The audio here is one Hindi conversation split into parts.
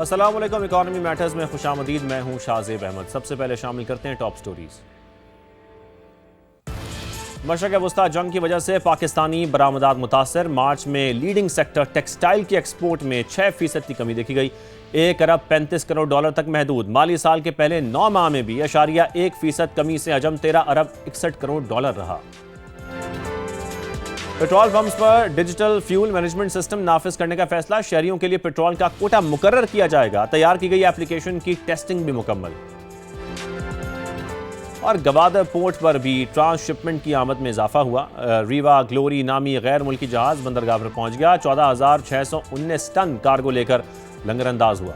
अस्सलाम वालेकुम। इकॉनमी मैटर्स में खुशामदीद। मैं हूं शाहजेब अहमद। सबसे पहले शामिल करते हैं टॉप स्टोरीज। मशरक़ वस्ता जंग की वजह से पाकिस्तानी बरामदात मुतासर। मार्च में लीडिंग सेक्टर टेक्सटाइल की एक्सपोर्ट में 6% की कमी देखी गई। 1 अरब 35 करोड़ डॉलर तक महदूद। माली साल के पहले 9 माह में भी 1% कमी से हजम 13 अरब 61 करोड़ डॉलर रहा। पेट्रोल पंप्स पर डिजिटल फ्यूल मैनेजमेंट सिस्टम नाफिज करने का फैसला। शहरियों के लिए पेट्रोल का कोटा मुकर्रर किया जाएगा। तैयार की गई एप्लीकेशन की टेस्टिंग भी मुकम्मल। और गवादर पोर्ट पर भी ट्रांसशिपमेंट की आमद में इजाफा हुआ। रीवा ग्लोरी नामी गैर मुल्की जहाज बंदरगाह पर पहुंच गया। 14,619 टन कार्गो लेकर लंगरअंदाज हुआ।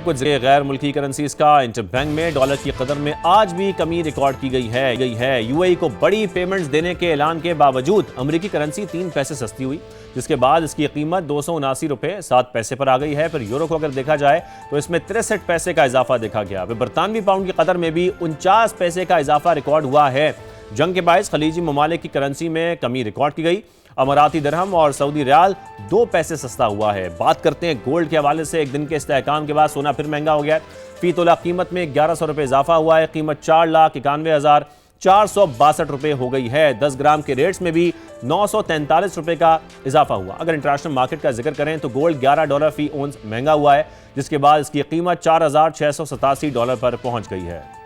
कुछ गैर मुल्की करेंसीज का इंटरबैंक में डॉलर की कदर में आज भी कमी रिकॉर्ड की गई है। यूएई को बड़ी पेमेंट्स देने के ऐलान के बावजूद अमेरिकी करेंसी 3 पैसे सस्ती हुई, जिसके बाद इसकी कीमत 279 रुपए 7 पैसे पर आ गई है। फिर यूरो को अगर देखा जाए तो इसमें 63 पैसे का इजाफा देखा गया। बरतानवी पाउंड की कदर में भी 49 पैसे का इजाफा रिकॉर्ड हुआ है। जंग के बायस खलीजी ममालिक की करेंसी में कमी रिकॉर्ड की गई। अमाराती दिरहम और सऊदी रियाल 2 पैसे सस्ता हुआ है। बात करते हैं गोल्ड के हवाले से। एक दिन के इस्तेहकाम के बाद सोना फिर महंगा हो गया। फी तोला कीमत में 1100 रुपये इजाफा हुआ है। कीमत 4,91,462 रुपये हो गई है। 10 ग्राम के रेट्स में भी 943 रुपये का इजाफा हुआ। अगर इंटरनेशनल मार्केट का जिक्र करें तो गोल्ड $11 फी ओंस महंगा हुआ है, जिसके बाद इसकी कीमत $4,687 पर पहुंच गई है।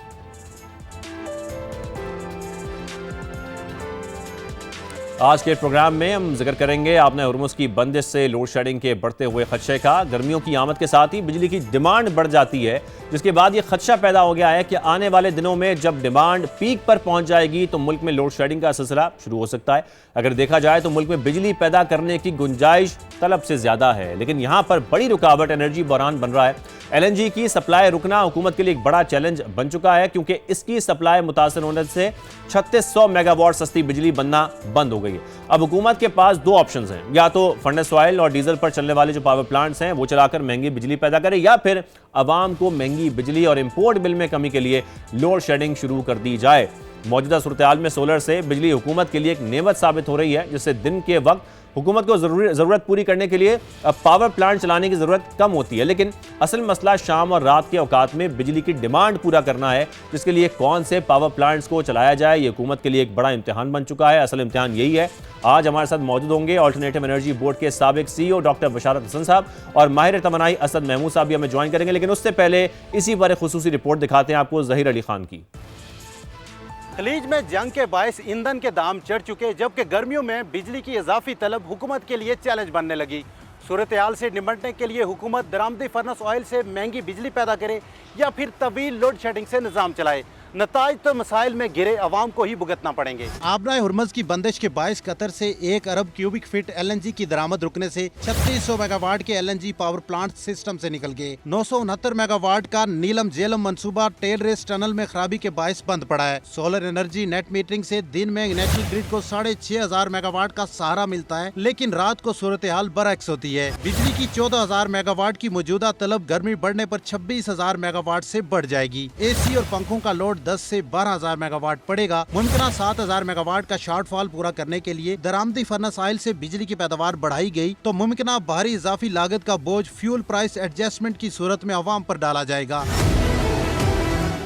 आज के प्रोग्राम में हम जिक्र करेंगे आपने हुर्मुज़ की बंदिश से लोड शेडिंग के बढ़ते हुए खदशे का। गर्मियों की आमद के साथ ही बिजली की डिमांड बढ़ जाती है, जिसके बाद ये खदशा पैदा हो गया है कि आने वाले दिनों में जब डिमांड पीक पर पहुंच जाएगी तो मुल्क में लोड शेडिंग का सिलसिला शुरू हो सकता है। अगर देखा जाए तो मुल्क में बिजली पैदा करने की गुंजाइश तलब से ज्यादा है, लेकिन यहां पर बड़ी रुकावट एनर्जी बहरान बन रहा है। एलएनजी की सप्लाई रुकना हुकूमत के लिए एक बड़ा चैलेंज बन चुका है, क्योंकि इसकी सप्लाई मुतासर होने से 3600 मेगावाट सस्ती बिजली बनना बंद हो गई है। अब हुकूमत के पास 2 ऑप्शंस हैं, या तो फर्नेस ऑयल और डीजल पर चलने वाले जो पावर प्लांट्स हैं वो चलाकर महंगी बिजली पैदा करे, या फिर अवाम को महंगी बिजली और इंपोर्ट बिल में कमी के लिए लोड शेडिंग शुरू कर दी जाए। मौजूदा सूरत-ए-हाल में सोलर से बिजली हुकूमत के लिए एक नेमत साबित हो रही है, जिससे दिन के वक्त हुकूमत को ज़रूरत पूरी करने के लिए पावर प्लांट चलाने की ज़रूरत कम होती है। लेकिन असल मसला शाम और रात के औकात में बिजली की डिमांड पूरा करना है, जिसके लिए कौन से पावर प्लांट्स को चलाया जाए ये हुकूमत के लिए एक बड़ा इम्तिहान बन चुका है। असल इम्तिहान यही है। आज हमारे साथ मौजूद होंगे अल्टरनेटिव एनर्जी बोर्ड के साबिक CEO डॉक्टर बशारत हसन साहब और माहिर तमन्नाई असद महमूद साहब भी हमें ज्वाइन करेंगे। लेकिन उससे पहले इसी पर एक खुसूसी रिपोर्ट दिखाते हैं आपको ज़हीर अली खान की। खलीज में जंग के बायस ईंधन के दाम चढ़ चुके, जबकि गर्मियों में बिजली की इजाफी तलब हुकूमत के लिए चैलेंज बनने लगी। सूरत हाल से निपटने के लिए हुकूमत दरामदी फर्नेस ऑयल से महंगी बिजली पैदा करे या फिर तवील लोड शेडिंग से निज़ाम चलाए। नताइज तो मसाइल में घिरे अवाम को ही भुगतना पड़ेंगे। आबराए हुर्मुज़ की बंदिश के बायस कतर से 1 अरब क्यूबिक फीट LNG की दरामद रुकने से 3600 मेगावाट के LNG पावर प्लांट सिस्टम से निकल गए। 969 मेगावाट का नीलम जेलम मंसूबा टेल रेस टनल में खराबी के बायस बंद पड़ा है। सोलर एनर्जी नेट मीटरिंग से दिन में नेशनल ग्रिड को 6500 मेगावाट का सहारा मिलता है, लेकिन रात को सूरत हाल बरअक्स होती है। बिजली की 14,000 मेगावाट की मौजूदा तलब गर्मी बढ़ने पर 26,000 मेगावाट से बढ़ जाएगी। AC और पंखों का लोड 10 से 12,000 मेगावाट पड़ेगा। मुमकिन 7,000 मेगावाट का शॉर्टफॉल पूरा करने के लिए दरामदी फर्नेस ऑयल से बिजली की पैदावार बढ़ाई गई तो मुमकिन बाहरी इजाफी लागत का बोझ फ्यूल प्राइस एडजस्टमेंट की सूरत में अवाम पर डाला जाएगा।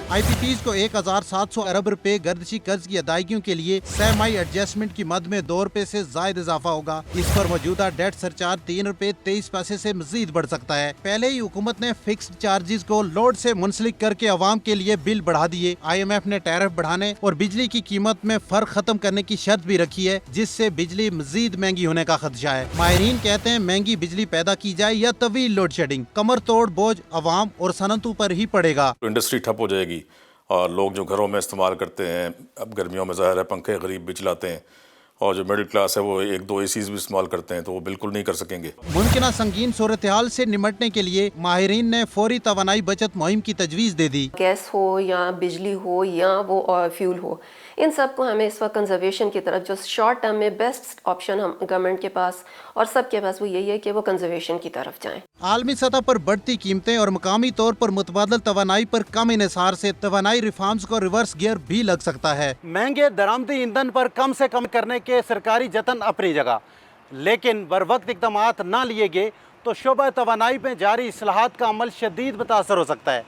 IPPs को 1,700 अरब रुपए गर्दिशी कर्ज की अदायगियों के लिए सेमाई एडजस्टमेंट की मद में 2 रुपए से जायद इजाफा होगा। इस पर मौजूदा डेट सरचार्ज 3 रुपए 23 पैसे से मजीद बढ़ सकता है। पहले ही हुकूमत ने फिक्स्ड चार्जेस को लोड से मुंसलिक करके अवाम के लिए बिल बढ़ा दिए। IMF ने टैरिफ बढ़ाने और बिजली की कीमत में फर्क खत्म करने की शर्त भी रखी है, जिससे बिजली मजीद महंगी होने का खदशा है। माहिरीन कहते हैं महंगी बिजली पैदा की जाए या तवील लोड शेडिंग, कमर तोड़ बोझ अवाम और सनतों पर ही पड़ेगा। इंडस्ट्री ठप हो जाएगी और लोग जो घरों में इस्तेमाल करते हैं, अब गर्मियों में ज़ाहिर है पंखे गरीब भी चलाते हैं, और जो मिडिल क्लास है वो 1-2 ACs भी इस्तेमाल करते हैं, तो वो बिल्कुल नहीं कर सकेंगे। मुमकिन संगीन सूरत हाल से निपटने के लिए माहिरीन ने फौरी तवानाई बचत मुहिम की तजवीज़ दे दी। गैस हो या बिजली हो या वो फ्यूल हो, इन सब को हमें इस वक्त कंजर्वेशन की तरफ, जो शॉर्ट टर्म में बेस्ट ऑप्शन हम गवर्नमेंट के पास और सबके पास वो यही है कि वो कंजर्वेशन की तरफ जाएं। आलमी सतह पर बढ़ती कीमतें और मकामी तौर पर मुतबादल तवानाई पर कम इन्हिसार से तवानाई रिफॉर्म्स को रिवर्स गियर भी लग सकता है। महंगे दरामदी ईंधन पर कम से कम करने के सरकारी जतन अपनी जगह, लेकिन बर वक्त इक़दामात ना लिए गए तो शोबा तवानाई में जारी इस्लाहात का अमल शदीद मुतासर हो सकता है।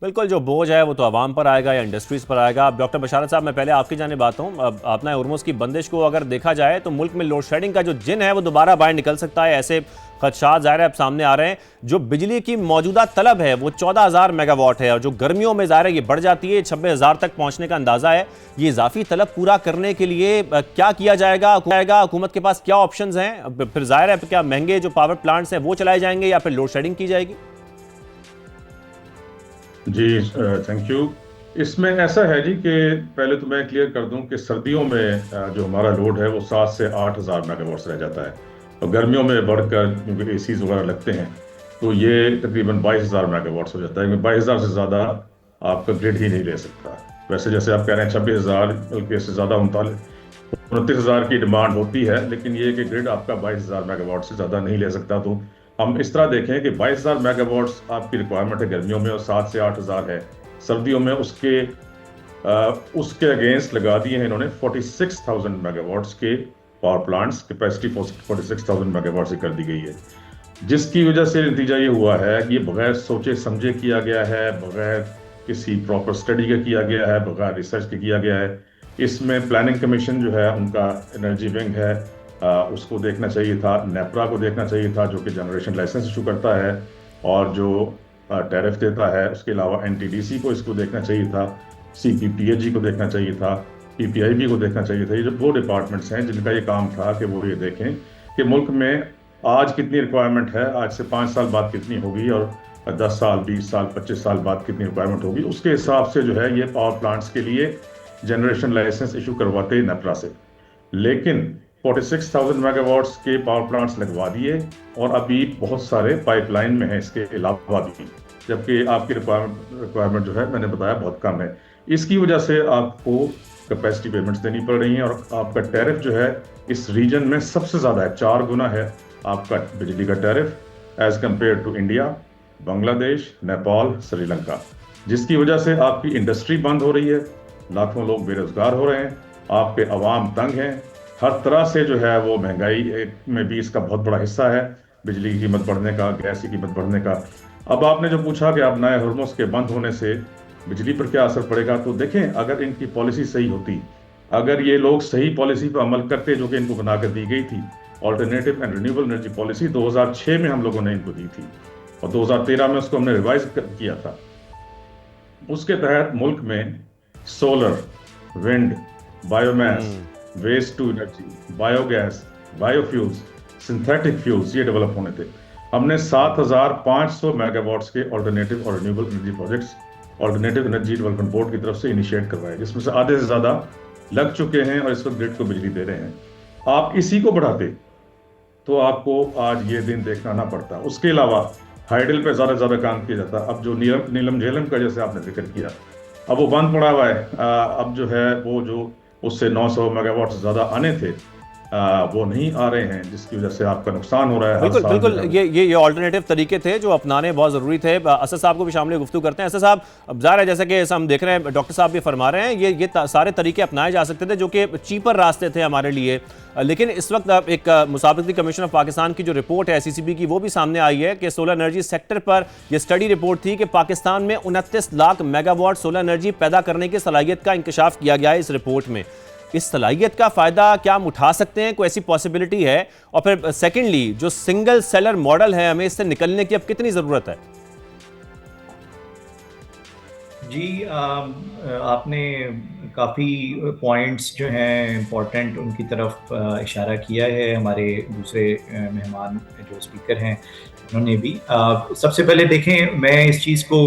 बिल्कुल, जो बोझ है वो तो आवाम पर आएगा या इंडस्ट्रीज़ पर आएगा। अब डॉक्टर बशारत साहब, मैं पहले आपकी जानिब आता हूँ। अब अपना हुर्मुज़ की बंदिश को अगर देखा जाए तो मुल्क में लोड शेडिंग का जो जिन है वो दोबारा बाहर निकल सकता है। ऐसे खदशात ज़ाहिर है अब सामने आ रहे हैं। जो बिजली की मौजूदा तलब है वो 14,000 मेगावाट है और जो गर्मियों में ज़ाहिर है ये बढ़ जाती है, 26,000 तक पहुँचने का अंदाज़ा है। ये इजाफी तलब पूरा करने के लिए क्या किया जाएगा? हुकूमत के पास क्या ऑप्शन हैं? फिर ज़ाहिर है क्या महंगे जो पावर प्लांट्स हैं वो चलाए जाएंगे या फिर लोड शेडिंग की जाएगी? जी, थैंक यू। इसमें ऐसा है जी कि पहले तो मैं क्लियर कर दूं कि सर्दियों में जो हमारा लोड है वो 7 से 8,000 मेगावाट रह जाता है और गर्मियों में बढ़कर क्योंकि एसीज वगैरह लगते हैं तो ये तकरीबन 22,000 मेगावाट हो जाता है। 22,000 से ज़्यादा आपका ग्रिड ही नहीं ले सकता। वैसे जैसे आप कह रहे हैं 26,000 बल्कि इससे ज़्यादा 29,000 की डिमांड होती है, लेकिन ये कि ग्रिड आपका 22,000 मेगावाट से ज़्यादा नहीं ले सकता। तो हम इस तरह देखें कि 22,000 मेगावाट्स आपकी रिक्वायरमेंट है गर्मियों में और 7 से 8,000 है सर्दियों में। उसके अगेंस्ट लगा दिए हैं इन्होंने 46,000 मेगावाट्स के पावर प्लांट्स। कैपेसिटी 46,000 मेगावाट से कर दी गई है, जिसकी वजह से नतीजा ये हुआ है कि ये बगैर सोचे समझे किया गया है, बगैर किसी प्रॉपर स्टडी का किया गया है, बगैर रिसर्च के किया गया है। इसमें प्लानिंग कमीशन जो है उनका एनर्जी विंग है, उसको देखना चाहिए था। नेपरा को देखना चाहिए था जो कि जनरेशन लाइसेंस इशू करता है और जो टैरिफ देता है। उसके अलावा एनटीडीसी को इसको देखना चाहिए था, सीपीपीएजी को देखना चाहिए था, पीपीआईबी को देखना चाहिए था। ये जो 2 डिपार्टमेंट्स हैं जिनका ये काम था कि वो ये देखें कि मुल्क में आज कितनी रिक्वायरमेंट है, आज से 5 साल बाद कितनी होगी और 10 साल 20 साल 25 साल बाद कितनी रिक्वायरमेंट होगी। उसके हिसाब से जो है ये पावर प्लांट्स के लिए जनरेशन लाइसेंस इशू करवाते हैं नेपरा से। लेकिन 46,000 मेगावाट्स के पावर प्लांट्स लगवा दिए और अभी बहुत सारे पाइपलाइन में हैं इसके अलावा भी, जबकि आपकी रिक्वायरमेंट जो है मैंने बताया बहुत कम है। इसकी वजह से आपको कैपेसिटी पेमेंट्स देनी पड़ रही हैं और आपका टैरिफ जो है इस रीजन में सबसे ज़्यादा है, 4 गुना है आपका बिजली का tariff as compared to India, Bangladesh, Nepal, Sri Lanka, जिसकी वजह से आपकी इंडस्ट्री बंद हो रही है, लाखों लोग बेरोजगार हो रहे हैं, आपके अवाम तंग हैं। हर तरह से जो है वो महंगाई में भी इसका बहुत बड़ा हिस्सा है, बिजली की कीमत बढ़ने का, गैस की कीमत बढ़ने का। अब आपने जो पूछा कि अब नए हुर्मुज़ के बंद होने से बिजली पर क्या असर पड़ेगा, तो देखें अगर इनकी पॉलिसी सही होती, अगर ये लोग सही पॉलिसी पर अमल करते जो कि इनको बनाकर दी गई थी, alternative and renewable energy policy 2006 में हम लोगों ने इनको दी थी और 2013 में उसको हमने रिवाइज किया था। उसके तहत मुल्क में solar, wind, biomass, waste to energy, biogas, biofuels, synthetic fuels ये डेवलप होने थे। हमने 7,500 मेगावाट्स के ऑल्टरनेटिव और renewable energy projects alternative energy development board की तरफ से इनिशिएट करवाए, जिसमें से आधे से ज़्यादा लग चुके हैं और इस वक्त ग्रिड को बिजली दे रहे हैं। आप इसी को बढ़ाते तो आपको आज ये दिन देखना ना पड़ता। उसके अलावा हाइडल पे ज़्यादा से ज़्यादा काम किया जाता। अब जो नीलम झेलम का जैसे आपने जिक्र किया, अब वो बंद पड़ा हुआ है। अब जो है वो जो उससे 900 मेगावाट से ज़्यादा आने थे वो नहीं आ रहे हैं, जिसकी वजह से आपका नुकसान हो रहा है। बिल्कुल ये ऑल्टरनेटिव तरीके थे जो अपनाने बहुत ज़रूरी थे। असद साहब को भी शामिल गुफ्तगू करते हैं। असद साहब, अब ज़ाहिर है जैसा कि हम देख रहे हैं, डॉक्टर साहब भी फरमा रहे हैं, ये सारे तरीके अपनाए जा सकते थे जो कि चीपर रास्ते थे हमारे लिए। लेकिन इस वक्त एक मुसाबकती कमीशन ऑफ पाकिस्तान की जो रिपोर्ट है सीसीबी की, वो भी सामने आई है कि सोलर एनर्जी सेक्टर पर यह स्टडी रिपोर्ट थी कि पाकिस्तान में 29 लाख मेगावाट सोलर एनर्जी पैदा करने की सलाहियत का इंकशाफ किया गया है इस रिपोर्ट में। इस सलाहियत का फ़ायदा क्या हम उठा सकते हैं? कोई ऐसी पॉसिबिलिटी है? और फिर सेकेंडली जो सिंगल सेलर मॉडल है, हमें इससे निकलने की अब कितनी ज़रूरत है? जी, आपने काफ़ी पॉइंट्स जो हैं इम्पोर्टेंट उनकी तरफ इशारा किया है। हमारे दूसरे मेहमान जो स्पीकर हैं उन्होंने भी। सबसे पहले देखें, मैं इस चीज़ को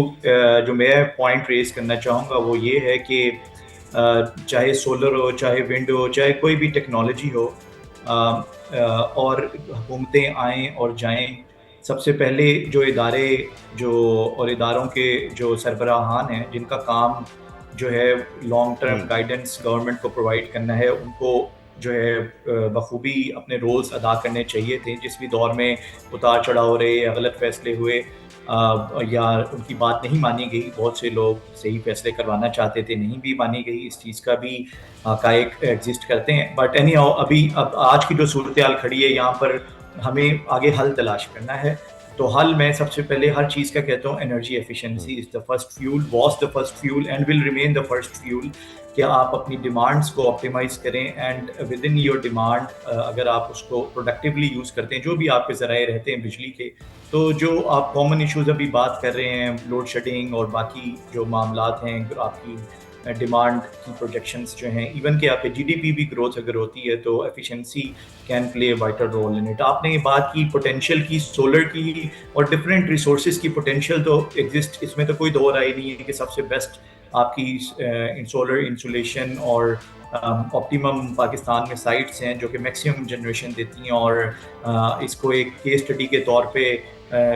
जो मैं पॉइंट रेज़ करना चाहूँगा वो ये है कि चाहे सोलर हो, चाहे विंड हो, चाहे कोई भी टेक्नोलॉजी हो, और हुकूमतें आएँ और जाएँ, सबसे पहले जो इदारे और इदारों के जो सरबराहान हैं जिनका काम जो है लॉन्ग टर्म गाइडेंस गवर्नमेंट को प्रोवाइड करना है, उनको जो है बखूबी अपने रोल्स अदा करने चाहिए थे। जिस भी दौर में उतार चढ़ाव हो रहे या गलत फैसले हुए, या उनकी बात नहीं मानी गई। बहुत से लोग सही फैसले करवाना चाहते थे, नहीं भी मानी गई। इस चीज़ का भी हक़ाइक़ एग्जिस्ट करते हैं। बट एनी हाउ अब आज की जो सूरत हाल खड़ी है, यहाँ पर हमें आगे हल तलाश करना है। तो हल मैं सबसे पहले हर चीज़ का कहता हूँ, energy efficiency is the first fuel, was the first fuel and will remain the first fuel. कि आप अपनी डिमांड्स को ऑप्टिमाइज़ करें and with in your demand अगर आप उसको प्रोडक्टिवली यूज़ करते हैं, जो भी आपके ज़राए रहते हैं बिजली के, तो जो आप कॉमन इश्यूज़ अभी बात कर रहे हैं, लोड शेडिंग और बाकी जो मामलात हैं, आपकी डिमांड की प्रोजेक्शंस जो हैं, इवन कि आपके जीडीपी भी ग्रोथ अगर होती है तो efficiency can play a vital role in it. आपने ये बात की पोटेंशियल की, सोलर की और डिफरेंट रिसोर्सेज की पोटेंशियल तो एग्जिस्ट, इसमें तो कोई दो राय नहीं है कि सबसे बेस्ट आपकी सोलर इंसुलेशन और ऑप्टिमम पाकिस्तान में साइट्स हैं जो कि मैक्सिमम जनरेशन देती हैं। और इसको एक केस स्टडी के तौर पे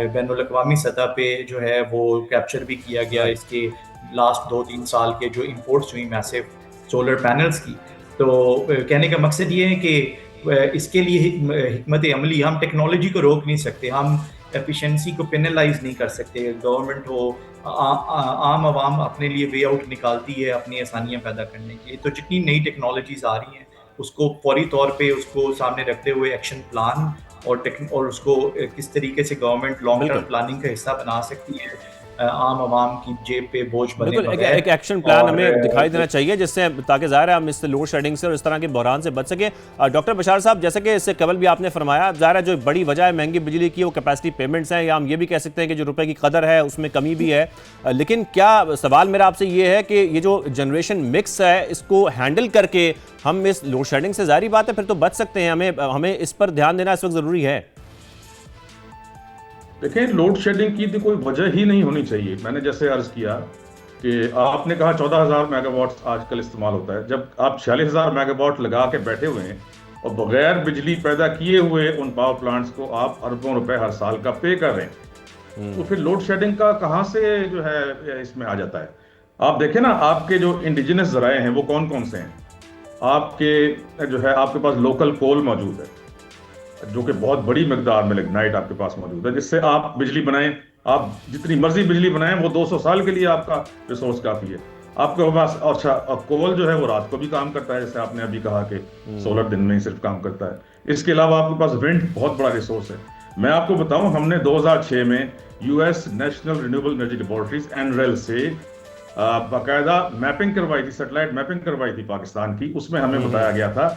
बैनुल अक़वामी सतह पे जो है वो कैप्चर भी किया गया, इसके लास्ट 2-3 साल के जो इंपोर्ट्स हुई मैसिव सोलर पैनल्स की। तो कहने का मकसद ये है कि इसके लिए हिकमत अमली, हम टेक्नोलॉजी को रोक नहीं सकते, हम एफिशिएंसी को पेनलाइज नहीं कर सकते। गवर्नमेंट हो, आम आवाम अपने लिए वे आउट निकालती है अपनी आसानियाँ पैदा करने की। तो जितनी नई टेक्नोलॉजीज आ रही हैं उसको फौरी तौर पे उसको सामने रखते हुए एक्शन प्लान और उसको किस तरीके से गवर्नमेंट लॉन्ग टर्म प्लानिंग का हिस्सा बना सकती है, आम आवाम की जेब पे बोझ बने बिल्कुल एक एक्शन प्लान हमें दिखाई देना चाहिए, जिससे ताकि ज़ाहिर है हम इस लोड शेडिंग से और इस तरह के बहरान से बच सके। डॉक्टर बशार साहब, जैसे कि इससे कबल भी आपने फरमाया, ज़ाहिर है जो बड़ी वजह है महंगी बिजली की वो कैपेसिटी पेमेंट्स हैं, या हम ये भी कह सकते हैं कि जो रुपए की कदर है उसमें कमी भी है। लेकिन क्या सवाल मेरा आपसे ये है कि ये जो जनरेशन मिक्स है इसको हैंडल करके हम इस लोड शेडिंग से, ज़ाहिर बात है फिर तो बच सकते हैं, हमें इस पर ध्यान देना इस वक्त ज़रूरी है। देखिए, लोड शेडिंग की तो कोई वजह ही नहीं होनी चाहिए। मैंने जैसे अर्ज किया कि आपने कहा 14,000 मेगावाट आजकल इस्तेमाल होता है, जब आप 46,000 मेगावाट लगा के बैठे हुए हैं और बगैर बिजली पैदा किए हुए उन पावर प्लांट्स को आप अरबों रुपए हर साल का पे कर रहे हैं, तो फिर लोड शेडिंग का कहाँ से जो है इसमें आ जाता है। आप देखें ना, आपके जो इंडिजिनस जराए हैं वो कौन कौन से हैं। आपके जो है आपके पास लोकल कोल मौजूद है जो कि बहुत बड़ी मकदार में लिग्नाइट आपके पास मौजूद है, जिससे आप बिजली बनाएं, आप जितनी मर्जी बिजली बनाएं वो 200 साल के लिए आपका रिसोर्स काफी है आपके पास। अच्छा, कोल जो है वो रात को भी काम करता है, जैसे आपने अभी कहा कि सोलर दिन में ही सिर्फ काम करता है। इसके अलावा आपके पास विंड बहुत बड़ा रिसोर्स है। मैं आपको बताऊं, हमने 2006 में US national renewable energy laboratories NREL से बाकायदा मैपिंग करवाई थी, सैटेलाइट मैपिंग करवाई थी पाकिस्तान की। उसमें हमें बताया गया था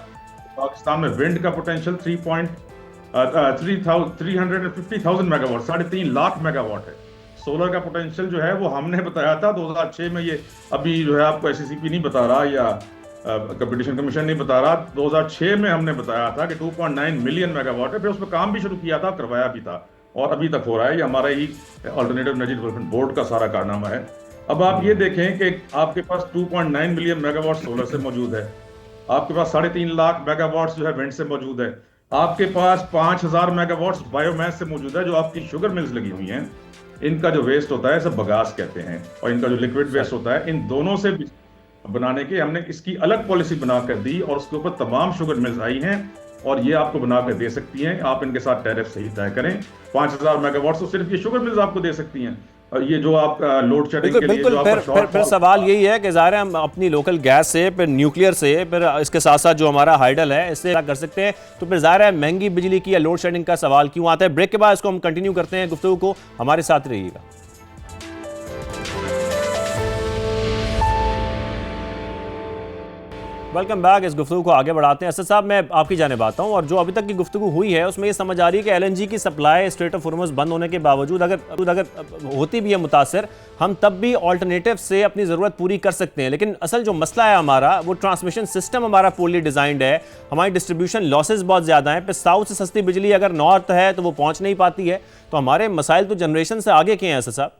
पाकिस्तान में विंड का पोटेंशियल 350,000 मेगावाट, 3.5 लाख मेगावाट है। सोलर का पोटेंशियल जो है वो हमने बताया था 2006 में। ये अभी जो है आपको SECP नहीं बता रहा या कंपटीशन कमीशन नहीं बता रहा, 2006 में हमने बताया था कि 2.9 मिलियन मेगावाट है। फिर उस पर काम भी शुरू किया था, करवाया भी था और अभी तक हो रहा है। ये हमारा ही अल्टरनेटिव एनर्जी डेवलपमेंट बोर्ड का सारा कारनामा है। अब आप ये देखें कि आपके पास 2.9 मिलियन मेगावाट सोलर से मौजूद है, आपके पास 3.5 लाख मेगावाट जो है विंड से मौजूद है, आपके पास 5,000 मेगावाट बायोमास से मौजूद है जो आपकी शुगर मिल्स लगी हुई हैं। इनका जो वेस्ट होता है सब बगास कहते हैं, और इनका जो लिक्विड वेस्ट होता है, इन दोनों से बनाने के हमने इसकी अलग पॉलिसी बनाकर दी और उसके ऊपर तमाम शुगर मिल्स आई हैं और ये आपको बनाकर दे सकती हैं। आप इनके साथ टैरिफ सही तय करें। 5,000 मेगावाट तो सिर्फ ये शुगर मिल्स आपको दे सकती हैं। और ये जो आप लोड शेडिंग के लिए जो आपका फिर सवाल यही है कि ज़ाहिर है हम अपनी लोकल गैस से, फिर न्यूक्लियर से, फिर इसके साथ साथ जो हमारा हाइडल है इससे कर सकते हैं। तो फिर ज़ाहिर है महंगी बिजली की या लोड शेडिंग का सवाल क्यों आता है। ब्रेक के बाद इसको हम कंटिन्यू करते हैं गुफ्तगू को, हमारे साथ रहिएगा। Welcome back. इस गुफ्तगू को आगे बढ़ाते हैं। असद साहब, मैं आपकी जानिब आता हूँ और जो अभी तक की गुफ्तगू हुई है उसमें ये समझ आ रही है कि LNG की सप्लाई स्ट्रेट ऑफ हॉर्मुज़ बंद होने के बावजूद अगर होती भी है मुतासर, हम तब भी ऑल्टरनेटिव से अपनी ज़रूरत पूरी कर सकते हैं। लेकिन असल जो मसला है हमारा, वो ट्रांसमिशन सिस्टम हमारा पोरली डिज़ाइंड है, हमारी डिस्ट्रीब्यूशन लॉसेस बहुत ज़्यादा हैं। फिर साउथ से सस्ती बिजली अगर नॉर्थ है तो वो पहुँच नहीं पाती है। तो हमारे मसाइल तो जनरेशन से आगे के हैं असद साहब।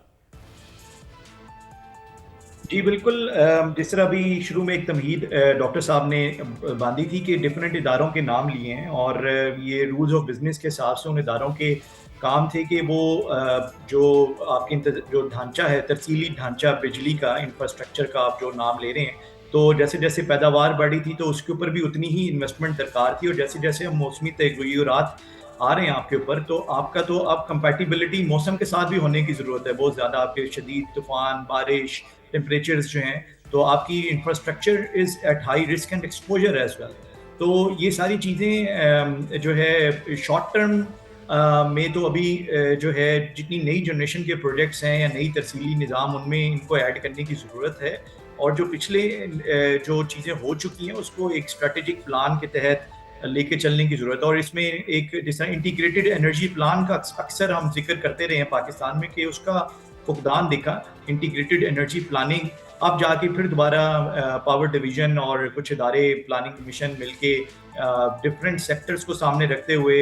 जी बिल्कुल, जिस तरह अभी शुरू में एक तमहीद डॉक्टर साहब ने बांधी थी कि डिफरेंट इदारों के नाम लिए हैं और ये रूल्स ऑफ बिजनेस के हिसाब से उन इदारों के काम थे कि वो जो आपकी जो ढांचा है, तरसीली ढांचा बिजली का, इंफ्रास्ट्रक्चर का आप जो नाम ले रहे हैं, तो जैसे जैसे पैदावार बढ़ी थी तो उसके ऊपर भी उतनी ही इन्वेस्टमेंट दरकार थी। और जैसे जैसे हम मौसमी तगय्युरात आ रहे हैं आपके ऊपर, तो आपका तो अब कंपैटिबिलिटी मौसम के साथ भी होने की ज़रूरत है। बहुत ज़्यादा आपके शदीद तूफान, बारिश, टेम्परेचर्स जो हैं, तो आपकी infrastructure is at high risk and exposure as well. तो ये सारी चीज़ें जो है शॉर्ट टर्म में तो अभी जो है जितनी नई जनरेशन के प्रोजेक्ट्स हैं या नई तरसीली निज़ाम, उनमें इनको ऐड करने की ज़रूरत है। और जो पिछले जो चीज़ें हो चुकी हैं उसको एक स्ट्रेटेजिक प्लान के तहत लेके चलने की ज़रूरत है। और इसमें एक जिस तरह इंटीग्रेटेड एनर्जी प्लान का अक्सर हम जिक्र करते रहे हैं पाकिस्तान में कि उसका फुकदान देखा। इंटीग्रेटेड एनर्जी प्लानिंग अब जाके फिर दोबारा पावर डिवीजन और कुछ इदारे प्लानिंग कमीशन मिलके डिफरेंट सेक्टर्स को सामने रखते हुए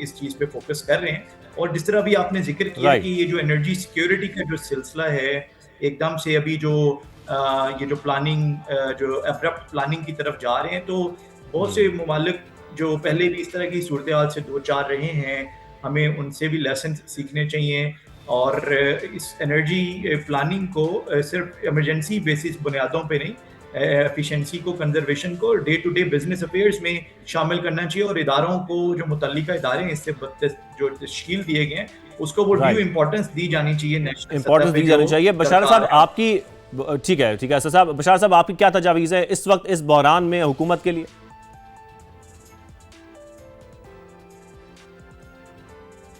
इस चीज़ पे फोकस कर रहे हैं। और जिस तरह भी आपने जिक्र किया कि ये जो एनर्जी सिक्योरिटी का जो सिलसिला है, एकदम से अभी जो ये जो प्लानिंग जो अब्रप्ट प्लानिंग की तरफ जा रहे हैं, तो बहुत से ममालिक जो पहले भी इस तरह की सूरत हाल से दो चार रहे हैं, हमें उनसे भी लेसन सीखने चाहिए। और इस एनर्जी प्लानिंग को सिर्फ इमरजेंसी बेसिस बुनियादों पे नहीं, एफिशिएंसी को, कंजर्वेशन को day to day business affairs में शामिल करना चाहिए। और इदारों को, जो मुतल्लिका इदारे हैं इससे जो तश्कील दिए गए हैं, उसको वो ड्यू इम्पोर्टेंस दी जानी चाहिए, नेशनल इम्पोर्टेंस दी जानी चाहिए। बशार साहब आपकी, ठीक है असद साहब, बशार साहब आपकी क्या तजावीज़ है इस वक्त इस बहरान में हुकूमत के लिए?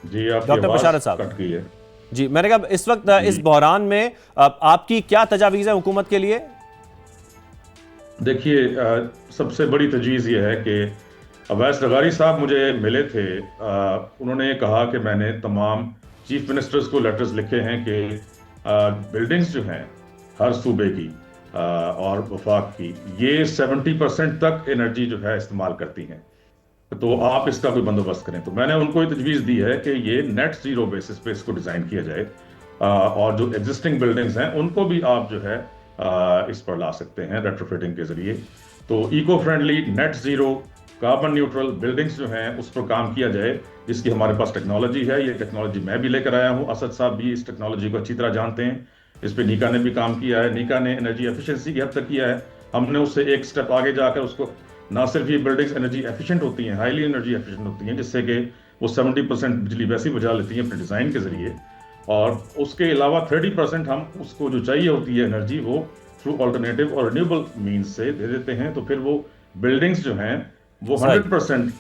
जी, डॉक्टर बशारत साहब कट गई है। जी, मैंने कहा इस वक्त इस बहरान में आपकी क्या तजावीज़ है हुकूमत के लिए? देखिए, सबसे बड़ी तजवीज़ ये है कि अवैस लगारी साहब मुझे मिले थे। उन्होंने कहा कि मैंने तमाम चीफ मिनिस्टर्स को लेटर्स लिखे हैं कि बिल्डिंग्स जो हैं हर सूबे की और वफाक की, ये 70% तक एनर्जी जो है इस्तेमाल करती हैं, तो आप इसका कोई बंदोबस्त करें। तो मैंने उनको ये तजवीज़ दी है कि ये नेट ज़ीरो बेसिस पे इसको डिज़ाइन किया जाए, और जो एग्जिस्टिंग बिल्डिंग्स हैं उनको भी आप जो है इस पर ला सकते हैं रेट्रोफिटिंग के ज़रिए। तो eco friendly, net zero, carbon neutral buildings जो हैं उस पर काम किया जाए, जिसकी हमारे पास टेक्नोलॉजी है। ये टेक्नोलॉजी मैं भी लेकर आया हूँ, असद साहब भी इस टेक्नोलॉजी को अच्छी तरह जानते हैं। इस पर नीका ने भी काम किया है, नीका ने एनर्जी एफिशिएंसी की हद तक किया है। हमने उससे एक स्टेप आगे जाकर उसको, ना सिर्फ ये बिल्डिंग्स एनर्जी एफिशिएंट होती हैं, हाईली एनर्जी एफिशिएंट होती हैं, जिससे कि वो 70% बिजली वैसे ही बचा लेती हैं अपने डिज़ाइन के ज़रिए, और उसके अलावा 30% हम उसको जो चाहिए होती है एनर्जी वो थ्रू ऑल्टरनेटिव और रिन्यूएबल मीन्स से दे देते हैं। तो फिर वो बिल्डिंग्स जो हैं वो 100%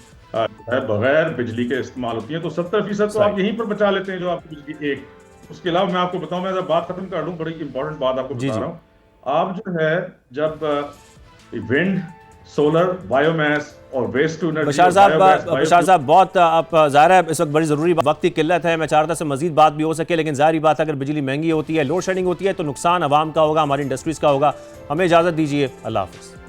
बगैर बिजली के इस्तेमाल होती हैं। तो 70% तो आप यहीं पर बचा लेते हैं जो आपकी बिजली एक। उसके अलावा मैं आपको बताऊं, मैं जब बात खत्म कर लूं, बड़ी इंपॉर्टेंट बात आपको बता रहा हूँ। आप जो है जब विंड, सोलर, बायोमास और वेस्ट टू एनर्जी, बशार साहब बहुत आप ज़ाहिर है इस वक्त बड़ी ज़रूरी वक्त की किल्लत है, मैं चाहता से मजीद बात भी हो सके, लेकिन ज़ाहिर बात है अगर बिजली महंगी होती है, लोड शेडिंग होती है, तो नुकसान आवाम का होगा, हमारी इंडस्ट्रीज़ का होगा। हमें इजाज़त दीजिए, अल्लाह हाफ़िज़।